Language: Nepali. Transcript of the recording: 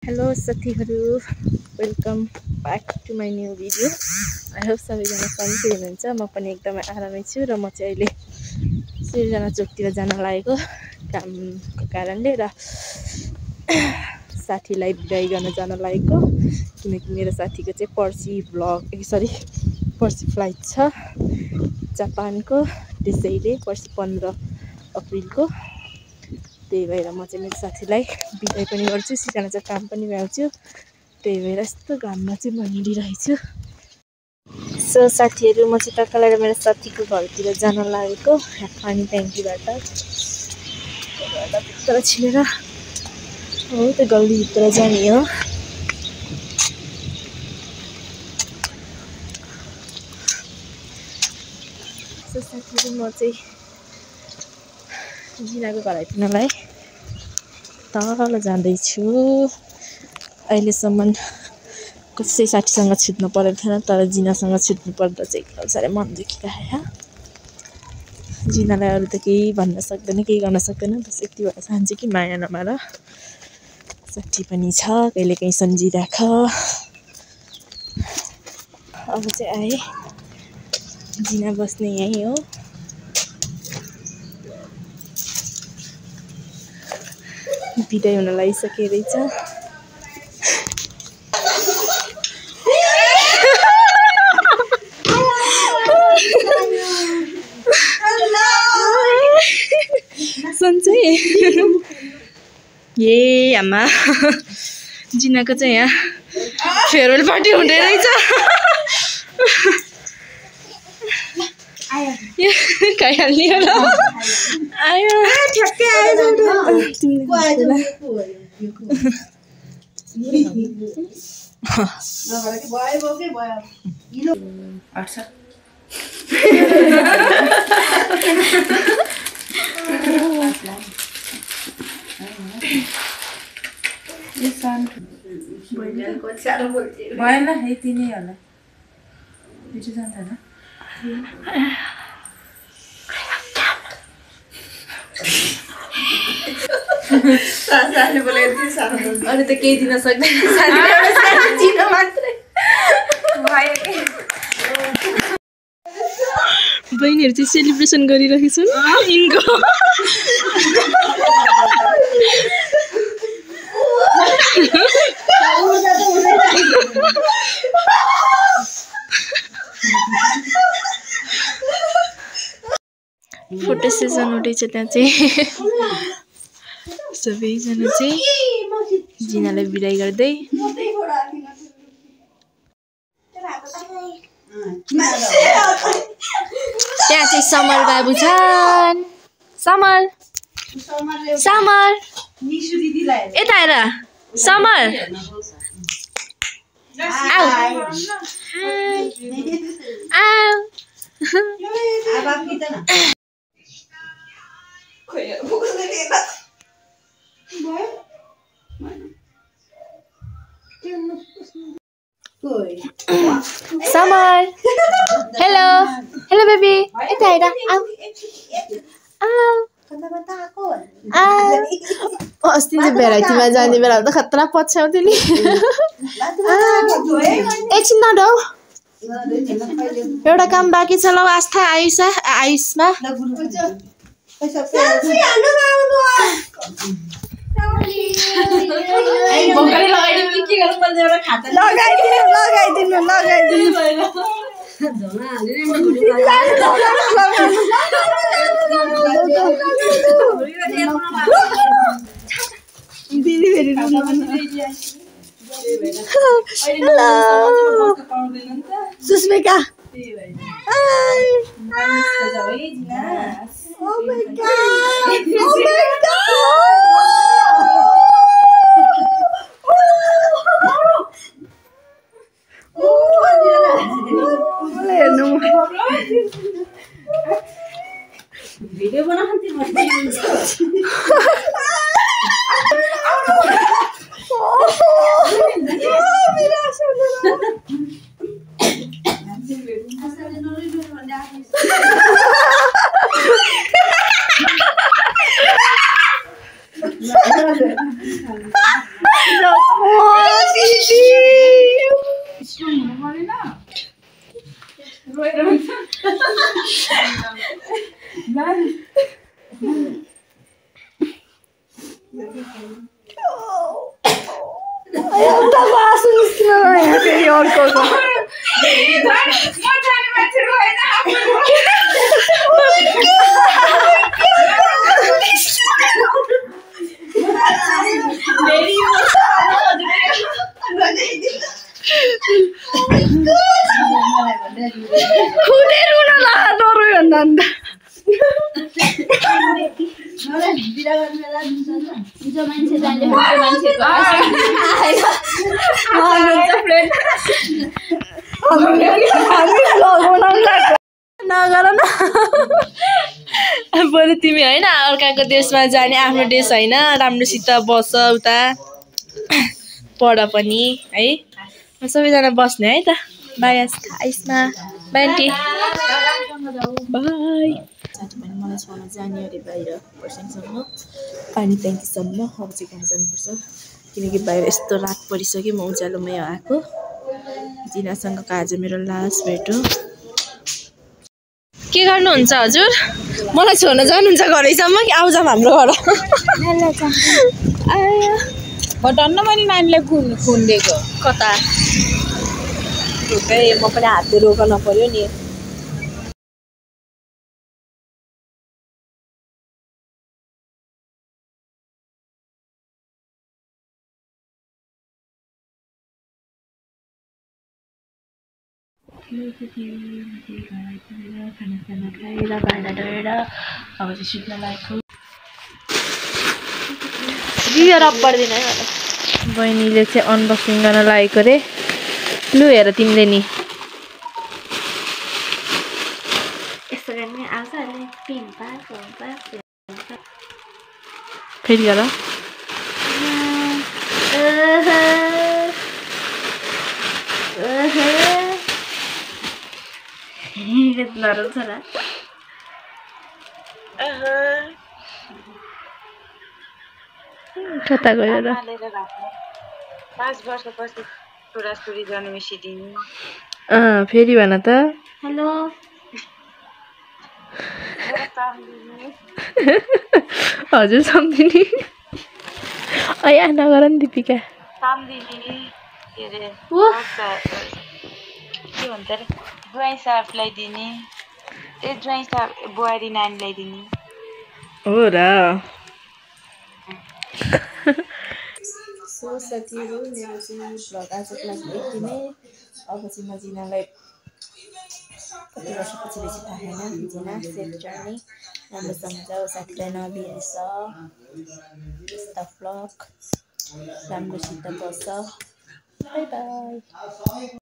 हेलो साथीहरु, welcome back to my new video. I hope सबैजना सन्चै हुनुहुन्छ। म पनि एकदमै आरामै छु र म चाहिँ अहिले सिर्जना चोकतिर जान लागेको कामको कारणले र साथीलाई बिदाई गर्न जान लागेको, किनकि मेरो साथीको चाहिँ पर्सि फ्लाइट छ जापानको। त्यसैले पर्सि 15 अप्रिलको। त्यही भएर म चाहिँ मेरो साथीलाई बिदाई पनि गर्छु, सिर्जना चाहिँ काम पनि भ्याउँछु। त्यही भएर यस्तो घाममा चाहिँ म हिँडिरहेछु। सो साथीहरू, म चाहिँ तर्खर मेरो साथीको घरतिर जान लागेको पानी ट्याङ्कीबाट भित्र छिरेर हो त्यो गल्लीभित्र जाने हो। सो साथीहरू, म चाहिँ जिनाको घर आइपुग्नलाई तल जाँदैछु। अहिलेसम्म कसै साथीसँग छुट्नु परेको थिएन, तर जिनासँग छुट्नु पर्दा चाहिँ एकदम साह्रै मन दुखिरहेको। जिनालाई अरू त केही भन्न सक्दैन, केही गर्न सक्दैन, बस यति भएर चाहन्छु कि माया नमार। साथी पनि छ, कहिलेकाहीँ सम्झिराख। अब चाहिँ आएँ, जिना बस्ने यहीँ हो। बिदाई हुन लागिसके रहेछ। सन्चै ए आमा, जिनाको चाहिँ यहाँ फेयरवेल पार्टी हुँदै रहेछ। खाइहाल्ने होला आयो ठ्याक्कै आयो। भएन यति नै होला, पिछु जान्छ न। अरू त केही दिन सक्दैन, बहिनीहरू चाहिँ सेलिब्रेसन गरिरहेको छन् यिनको। फोटो सेसन उठेछ त्यहाँ चाहिँ। सबैजना चाहिँ जिनालाई बिदाई गर्दै। त्यहाँ चाहिँ समर बाबु छन्। समर समर यता हेर, समर आऊ आऊ। समर हेलो हेलो बेबी, यता हेर, आऊ आऊ। अस्ति चाहिँ भेराइटीमा जाने बेला त खतरा पछ्याउँथ्यो नि। एकछिन नडौ, एउटा काम बाँकी छ। ल Aastha Ayushma Susmika. Oh my god! Oh my video बनाउँथे नगर न बरु तिमी होइन अर्काको देशमा जाने आफ्नो देश होइन राम्रोसित बस उता पढ पनि है सबैजना बस्ने है त बाई आइसमा बाई आन्टी बाई साथी पनि मलाई छोड्न जाने अरे बाहिर पर्सेन्टसम्म पानी ट्याङ्कीसम्म अब चाहिँ कहाँ जानुपर्छ किनकि बाहिर यस्तो रात परिसक्यो म उज्यालोमै आएको जिनासँग आज मेरो लास्ट भेट हो के गर्नुहुन्छ हजुर मलाई छोड्न जानुहुन्छ घरैसम्म कि आउँछ हाम्रो घर भटन्न मैले नानीलाई खुन दिएको कता ढुक्कै म पनि हातले रोक्न पर्यो नि खाना खाएर भाँडा धोएर अब चाहिँ सुत्न लागेको पर्दैन है बहिनीले चाहिँ अनबक्सिङ गर्न लागेको रे लु हेर तिमीले नि फेरि गर कता गयो र 5 वर्षपछि छोराछोरी जन्मेसी दिने फेरि भन त हेलो हजुर सम्झिने ऐ नगर नि दिपिका सम्झिने के अरे के भन्छ अरे ज्वाइँ साहबलाई दिने ए ज्वाइँ साहब बुहारी नानीलाई दिने हो र सो साथीहरू मेरो चाहिँ भ्लग आजको लागि यति नै अब चाहिँ म जिनालाई कति वर्षपछि बेसी थाहा छैन जिना सेफ जर्नी राम्रोसँग जाऊ साथीलाई नबिर्स यस्ता भ्लग राम्रोसित बस बाई बाई